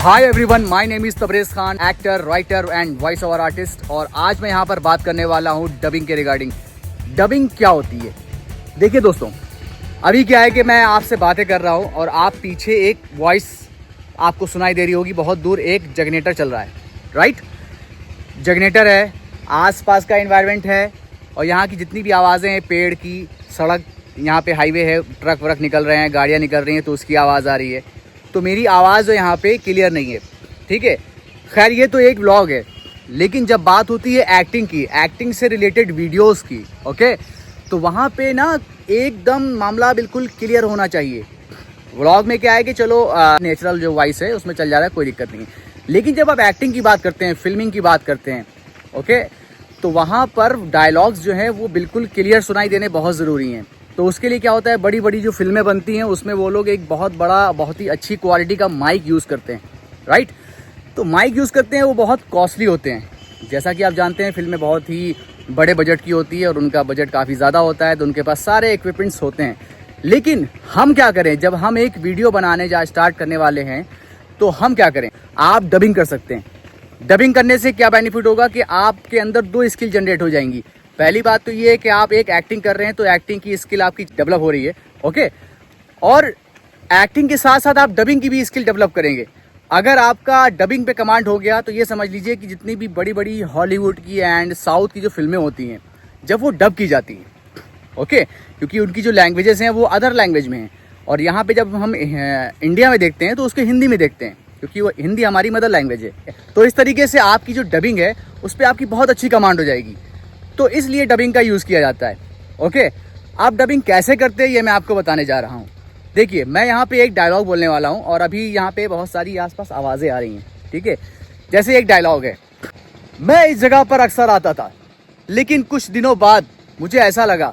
Hi everyone, my name is Tabrez Khan, actor, writer and voice over artist. और आज मैं यहाँ पर बात करने वाला हूँ डबिंग के रिगार्डिंग। डबिंग क्या होती है? देखिए दोस्तों, अभी क्या है कि मैं आपसे बातें कर रहा हूँ और आप पीछे एक वॉइस आपको सुनाई दे रही होगी, बहुत दूर एक जनरेटर चल रहा है, राइट? जनरेटर है, आसपास का एनवायरनमेंट है और यहाँ की जितनी भी आवाज़ें हैं, पेड़ की, सड़क, यहाँ पे हाईवे है, ट्रक व्रक निकल रहे हैं, गाड़ियाँ निकल रही हैं तो उसकी आवाज़ आ रही है। तो मेरी आवाज़ जो यहाँ पे क्लियर नहीं है, ठीक है? खैर ये तो एक व्लॉग है, लेकिन जब बात होती है एक्टिंग की, एक्टिंग से रिलेटेड वीडियोस की, ओके, तो वहाँ पे ना एकदम मामला बिल्कुल क्लियर होना चाहिए। व्लॉग में क्या है कि चलो नेचुरल जो वॉइस है उसमें चल जा रहा है, कोई दिक्कत नहीं है। लेकिन जब आप एक्टिंग की बात करते हैं, फिल्मिंग की बात करते हैं, ओके, तो वहाँ पर डायलॉग्स जो हैं वो बिल्कुल क्लियर सुनाई देने बहुत ज़रूरी हैं। तो उसके लिए क्या होता है, बड़ी बड़ी जो फिल्में बनती हैं उसमें वो लोग एक बहुत बड़ा, बहुत ही अच्छी क्वालिटी का माइक यूज़ करते हैं, राइट? तो माइक यूज़ करते हैं, वो बहुत कॉस्टली होते हैं। जैसा कि आप जानते हैं, फिल्में बहुत ही बड़े बजट की होती है और उनका बजट काफ़ी ज़्यादा होता है, तो उनके पास सारे इक्विपमेंट्स होते हैं। लेकिन हम क्या करें, जब हम एक वीडियो बनाने जा स्टार्ट करने वाले हैं तो हम क्या करें? आप डबिंग कर सकते हैं। डबिंग करने से क्या बेनिफिट होगा कि आपके अंदर दो स्किल जनरेट हो जाएंगी। पहली बात तो ये है कि आप एक एक्टिंग कर रहे हैं तो एक्टिंग की स्किल आपकी डेवलप हो रही है, ओके, और एक्टिंग के साथ साथ आप डबिंग की भी स्किल डेवलप करेंगे। अगर आपका डबिंग पे कमांड हो गया तो ये समझ लीजिए कि जितनी भी बड़ी बड़ी हॉलीवुड की एंड साउथ की जो फिल्में होती हैं, जब वो डब की जाती हैं, ओके, क्योंकि उनकी जो लैंग्वेजेस हैं वो अदर लैंग्वेज में हैं, और यहाँ पे जब हम इंडिया में देखते हैं तो उसके हिंदी में देखते हैं, क्योंकि वो हिंदी हमारी मदर लैंग्वेज है। तो इस तरीके से आपकी जो डबिंग है उस पर आपकी बहुत अच्छी कमांड हो जाएगी। तो इसलिए डबिंग का यूज़ किया जाता है, ओके। आप डबिंग कैसे करते हैं ये मैं आपको बताने जा रहा हूँ। देखिए, मैं यहाँ पे एक डायलॉग बोलने वाला हूँ और अभी यहाँ पे बहुत सारी आसपास आवाज़ें आ रही हैं, ठीक है? जैसे एक डायलॉग है, मैं इस जगह पर अक्सर आता था, लेकिन कुछ दिनों बाद मुझे ऐसा लगा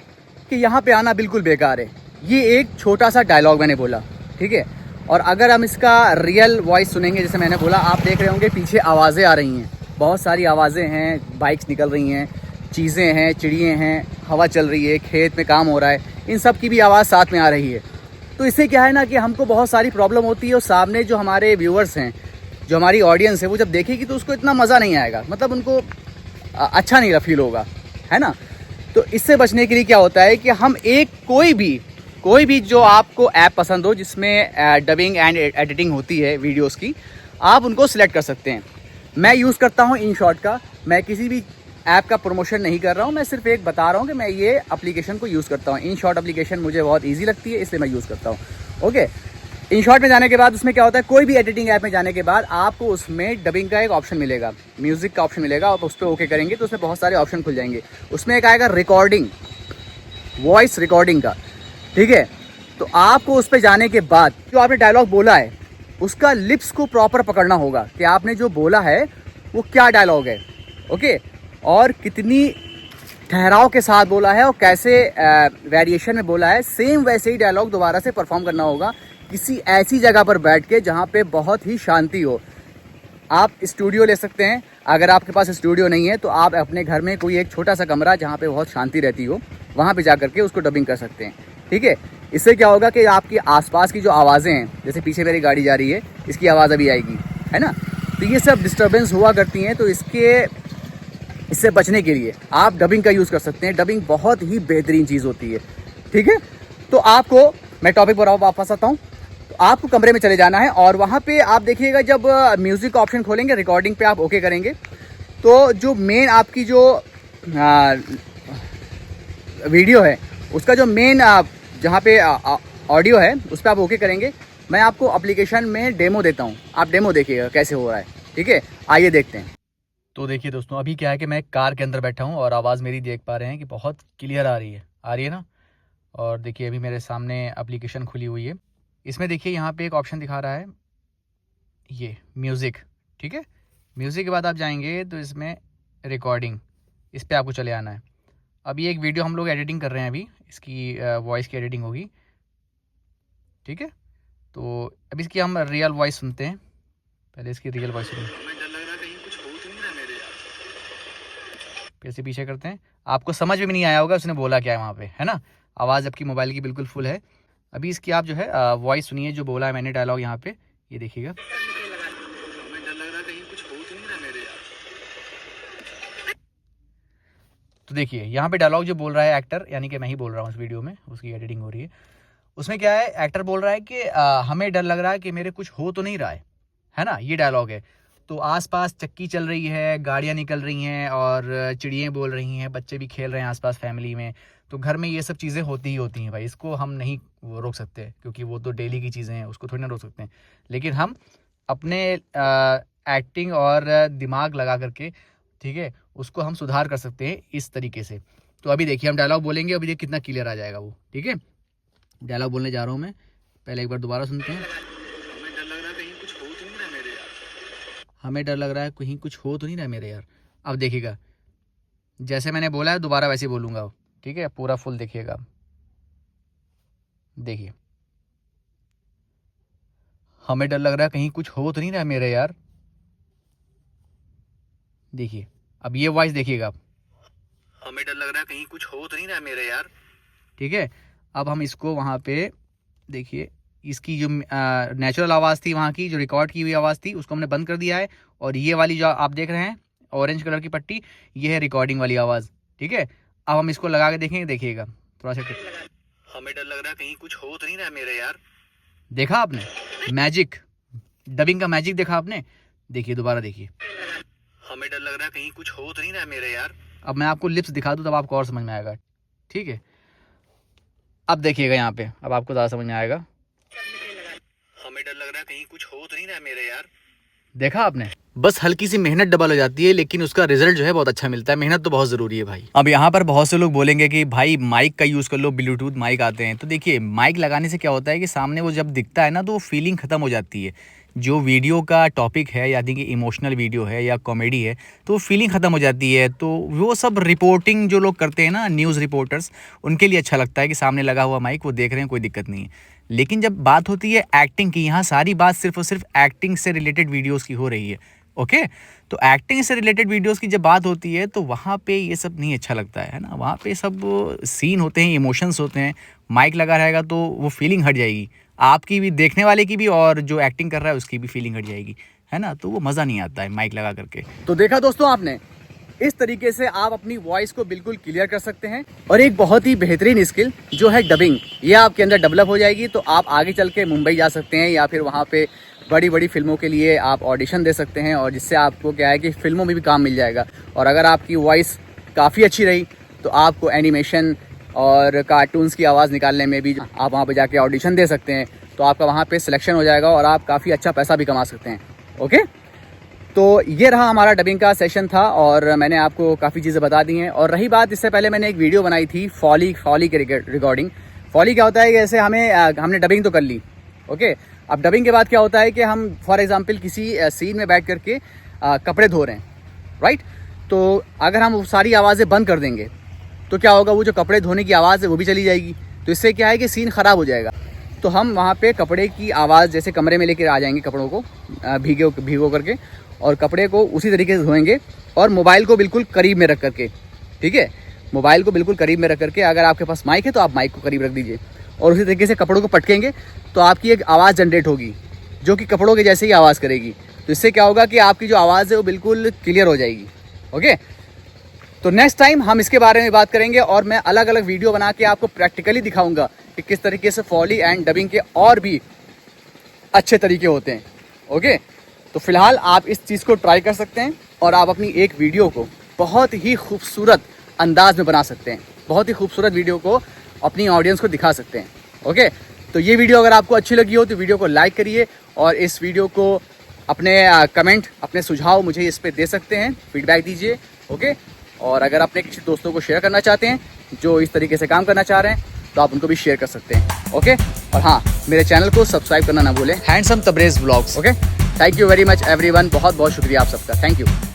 कि यहाँ पे आना बिल्कुल बेकार है। ये एक छोटा सा डायलॉग मैंने बोला, ठीक है? और अगर हम इसका रियल वॉइस सुनेंगे, जैसे मैंने बोला, आप देख रहे होंगे पीछे आवाज़ें आ रही हैं, बहुत सारी आवाज़ें हैं, बाइक्स निकल रही हैं, चीज़ें हैं, चिड़ियाँ हैं, हवा चल रही है, खेत में काम हो रहा है, इन सब की भी आवाज़ साथ में आ रही है। तो इससे क्या है ना कि हमको बहुत सारी प्रॉब्लम होती है और सामने जो हमारे व्यूअर्स हैं, जो हमारी ऑडियंस है, वो जब देखेगी तो उसको इतना मज़ा नहीं आएगा, मतलब उनको अच्छा नहीं फील होगा, है ना? तो इससे बचने के लिए क्या होता है कि हम एक कोई भी जो आपको ऐप पसंद हो जिसमें डबिंग एंड एडिटिंग होती है वीडियोस की, आप उनको सिलेक्ट कर सकते हैं। मैं यूज़ करता हूँ InShot का। मैं किसी भी ऐप का प्रमोशन नहीं कर रहा हूँ, मैं सिर्फ एक बता रहा हूँ कि मैं ये एप्लीकेशन को यूज़ करता हूँ। InShot एप्लीकेशन मुझे बहुत ईजी लगती है, इसलिए मैं यूज़ करता हूँ, ओके। InShot में जाने के बाद उसमें क्या होता है, कोई भी एडिटिंग ऐप में जाने के बाद आपको उसमें डबिंग का एक ऑप्शन मिलेगा, म्यूज़िक का ऑप्शन मिलेगा, और उस पर ओके करेंगे तो उसमें बहुत सारे ऑप्शन खुल जाएंगे। उसमें एक आएगा रिकॉर्डिंग, वॉइस रिकॉर्डिंग का, ठीक है? तो आपको उस पर जाने के बाद जो आपने डायलॉग बोला है उसका लिप्स को प्रॉपर पकड़ना होगा कि आपने जो बोला है वो क्या डायलॉग है, ओके, और कितनी ठहराव के साथ बोला है और कैसे वेरिएशन में बोला है। सेम वैसे ही डायलॉग दोबारा से परफॉर्म करना होगा किसी ऐसी जगह पर बैठ के जहाँ पे बहुत ही शांति हो। आप स्टूडियो ले सकते हैं, अगर आपके पास स्टूडियो नहीं है तो आप अपने घर में कोई एक छोटा सा कमरा जहाँ पे बहुत शांति रहती हो, वहाँ पे जा करके उसको डबिंग कर सकते हैं, ठीक है? इससे क्या होगा कि आपकी आसपास की जो आवाज़ें हैं, जैसे पीछे मेरी गाड़ी जा रही है, इसकी आवाज़ अभी आएगी, है ना? तो ये सब डिस्टर्बेंस हुआ करती हैं, तो इससे बचने के लिए आप डबिंग का यूज़ कर सकते हैं। डबिंग बहुत ही बेहतरीन चीज़ होती है, ठीक है? तो आपको, मैं टॉपिक पर वापस आता हूँ, तो आपको कमरे में चले जाना है और वहाँ पे आप देखिएगा, जब म्यूज़िक का ऑप्शन खोलेंगे, रिकॉर्डिंग पे आप ओके करेंगे, तो जो मेन आपकी जो वीडियो है उसका जो मेन जहाँ पे ऑडियो है उस पर आप ओके करेंगे। मैं आपको एप्लीकेशन में डेमो देता हूँ, आप डेमो देखिएगा कैसे हो रहा है, ठीक है? आइए देखते हैं। तो देखिए दोस्तों, अभी क्या है कि मैं कार के अंदर बैठा हूँ और आवाज़ मेरी देख पा रहे हैं कि बहुत क्लियर आ रही है ना? और देखिए अभी मेरे सामने एप्लीकेशन खुली हुई है, इसमें देखिए यहाँ पे एक ऑप्शन दिखा रहा है, ये म्यूज़िक, ठीक है? म्यूज़िक के बाद आप जाएंगे तो इसमें रिकॉर्डिंग, इस पर आपको चले आना है। अभी एक वीडियो हम लोग एडिटिंग कर रहे हैं, अभी इसकी वॉइस की एडिटिंग होगी, ठीक है? तो अभी इसकी हम रियल वॉइस सुनते हैं, पहले इसकी रियल वॉइस सुनते हैं, फिर से पीछे करते हैं। आपको समझ में भी नहीं आया होगा उसने बोला क्या है वहाँ पे, है ना? आवाज़ आपकी मोबाइल की बिल्कुल फुल है। अभी इसकी आप जो है वॉइस सुनिए, जो बोला है मैंने डायलॉग यहाँ पे, ये देखिएगा। लग रहा कहीं कुछ हो तो नहीं रहा मेरे यार। तो देखिए यहाँ पे डायलॉग जो बोल रहा है एक्टर, यानी कि मैं ही बोल रहा हूँ इस वीडियो में, उसकी एडिटिंग हो रही है, उसमें क्या है, एक्टर बोल रहा है कि हमें डर लग रहा है कि मेरे कुछ हो तो नहीं रहा है ना, ये डायलॉग है। तो आसपास चक्की चल रही है, गाड़ियाँ निकल रही हैं और चिड़ियाँ बोल रही हैं, बच्चे भी खेल रहे हैं आसपास फैमिली में, तो घर में ये सब चीज़ें होती ही होती हैं भाई, इसको हम नहीं रोक सकते क्योंकि वो तो डेली की चीज़ें हैं, उसको थोड़ी ना रोक सकते हैं। लेकिन हम अपने एक्टिंग और दिमाग लगा करके, ठीक है, उसको हम सुधार कर सकते हैं इस तरीके से। तो अभी देखिए हम डायलॉग बोलेंगे, अभी देखिए कितना क्लियर आ जाएगा वो, ठीक है। डायलॉग बोलने जा रहा हूँ मैं, पहले एक बार दोबारा सुनते हैं। हमें डर लग रहा है कहीं कुछ हो तो नहीं रहा मेरे यार। हमें डर लग रहा है कहीं कुछ हो तो नहीं रहा मेरे यार। अब देखिएगा, जैसे मैंने बोला है दोबारा वैसे ही बोलूँगा, ठीक है, पूरा फुल देखिएगा। देखिए, हमें डर लग रहा है कहीं कुछ हो तो नहीं रहा मेरे यार। देखिए, अब ये वॉइस देखिएगा, हमें डर लग रहा है कहीं कुछ हो तो नहीं रहा मेरे यार, ठीक है। अब हम इसको वहाँ पे देखिए, इसकी जो नेचुरल आवाज़ थी, वहाँ की जो रिकॉर्ड की हुई आवाज़ थी, उसको हमने बंद कर दिया है। और ये वाली जो आप देख रहे हैं ऑरेंज कलर की पट्टी, ये है रिकॉर्डिंग वाली आवाज़, ठीक है। अब हम इसको लगा के देखेंगे, देखिएगा थोड़ा सा। हमें डर लग रहा है कहीं कुछ हो तो नहीं रहा मेरे यार। देखा आपने मैजिक, डबिंग का मैजिक देखा आपने। देखिए दोबारा देखिए, हमें डर लग रहा है कहीं कुछ हो तो नहीं रहा मेरे यार। अब मैं आपको लिप्स दिखा दूं तब आपको और समझ में आएगा, ठीक है। अब देखिएगा यहाँ पे, अब आपको ज़्यादा समझ में आएगा। हमें डर लग रहा है कहीं कुछ हो तो नहीं रहा मेरे यार। देखा आपने, बस हल्की सी मेहनत डबल हो जाती है, लेकिन उसका रिजल्ट जो है बहुत अच्छा मिलता है। मेहनत तो बहुत ज़रूरी है भाई। अब यहाँ पर बहुत से लोग बोलेंगे कि भाई माइक का यूज़ कर लो, ब्लूटूथ माइक आते हैं। तो देखिए, माइक लगाने से क्या होता है कि सामने वो जब दिखता है ना, तो वो फीलिंग ख़त्म हो जाती है। जो वीडियो का टॉपिक है, यानी कि इमोशनल वीडियो है या कॉमेडी है, तो फीलिंग ख़त्म हो जाती है। तो वो सब रिपोर्टिंग जो लोग करते हैं ना, न्यूज़ रिपोर्टर्स, उनके लिए अच्छा लगता है कि सामने लगा हुआ माइक, वो देख रहे हैं, कोई दिक्कत नहीं है। लेकिन जब बात होती है एक्टिंग की, यहाँ सारी बात सिर्फ और सिर्फ एक्टिंग से रिलेटेड वीडियोज़ की हो रही है, ओके। तो एक्टिंग से रिलेटेड वीडियोस की जब बात होती है, तो वहाँ पे ये सब नहीं अच्छा लगता है ना। वहाँ पे सब सीन होते हैं, इमोशंस होते हैं। माइक लगा रहेगा तो वो फीलिंग हट जाएगी, आपकी भी, देखने वाले की भी, और जो एक्टिंग कर रहा है उसकी भी फीलिंग हट जाएगी, है ना। तो वो मज़ा नहीं आता है माइक लगा करके। तो देखा दोस्तों आपने, इस तरीके से आप अपनी वॉइस को बिल्कुल क्लियर कर सकते हैं। और एक बहुत ही बेहतरीन स्किल जो है डबिंग, ये आपके अंदर डेवलप हो जाएगी। तो आप आगे चल के मुंबई जा सकते हैं, या फिर वहाँ पे बड़ी बड़ी फिल्मों के लिए आप ऑडिशन दे सकते हैं, और जिससे आपको क्या है कि फिल्मों में भी काम मिल जाएगा। और अगर आपकी वॉइस काफ़ी अच्छी रही तो आपको एनिमेशन और कार्टून्स की आवाज़ निकालने में भी आप वहाँ पे जाके ऑडिशन दे सकते हैं। तो आपका वहाँ पे सिलेक्शन हो जाएगा और आप काफ़ी अच्छा पैसा भी कमा सकते हैं, ओके। तो ये रहा हमारा डबिंग का सेशन था, और मैंने आपको काफ़ी चीज़ें बता दी हैं। और रही बात, इससे पहले मैंने एक वीडियो बनाई थी फॉली के रिकॉर्डिंग। फॉली क्या होता है कि जैसे हमने डबिंग तो कर ली, ओके। अब डबिंग के बाद क्या होता है कि हम फॉर एग्जांपल किसी सीन में बैठ करके कपड़े धो रहे हैं, राइट। तो अगर हम वो सारी आवाज़ें बंद कर देंगे तो क्या होगा, वो जो कपड़े धोने की आवाज़ है वो भी चली जाएगी। तो इससे क्या है कि सीन ख़राब हो जाएगा। तो हम वहाँ पे कपड़े की आवाज़ जैसे कमरे में लेकर आ जाएंगे, कपड़ों को भीगो करके, और कपड़े को उसी तरीके से धोएंगे, और मोबाइल को बिल्कुल करीब में रख करके, ठीक है, मोबाइल को बिल्कुल करीब में रख करके, अगर आपके पास माइक है तो आप माइक को करीब रख दीजिए, और उसी तरीके से कपड़ों को पटकेंगे तो आपकी एक आवाज़ जनरेट होगी जो कि कपड़ों के जैसे ही आवाज़ करेगी। तो इससे क्या होगा कि आपकी जो आवाज़ है वो बिल्कुल क्लियर हो जाएगी, ओके। तो नेक्स्ट टाइम हम इसके बारे में बात करेंगे, और मैं अलग अलग वीडियो बना के आपको प्रैक्टिकली दिखाऊंगा कि किस तरीके से फॉली एंड डबिंग के और भी अच्छे तरीके होते हैं, ओके। तो फिलहाल आप इस चीज़ को ट्राई कर सकते हैं, और आप अपनी एक वीडियो को बहुत ही खूबसूरत अंदाज में बना सकते हैं, बहुत ही खूबसूरत वीडियो को अपनी ऑडियंस को दिखा सकते हैं, ओके। तो ये वीडियो अगर आपको अच्छी लगी हो तो वीडियो को लाइक करिए, और इस वीडियो को अपने कमेंट, अपने सुझाव मुझे इस पर दे सकते हैं, फीडबैक दीजिए, ओके। और अगर अपने किसी दोस्तों को शेयर करना चाहते हैं जो इस तरीके से काम करना चाह रहे हैं, तो आप उनको भी शेयर कर सकते हैं, ओके। और हाँ, मेरे चैनल को सब्सक्राइब करना ना भूलें, handsome Tabrez vlogs, okay. Thank you very much everyone, बहुत बहुत शुक्रिया आप सबका, थैंक यू।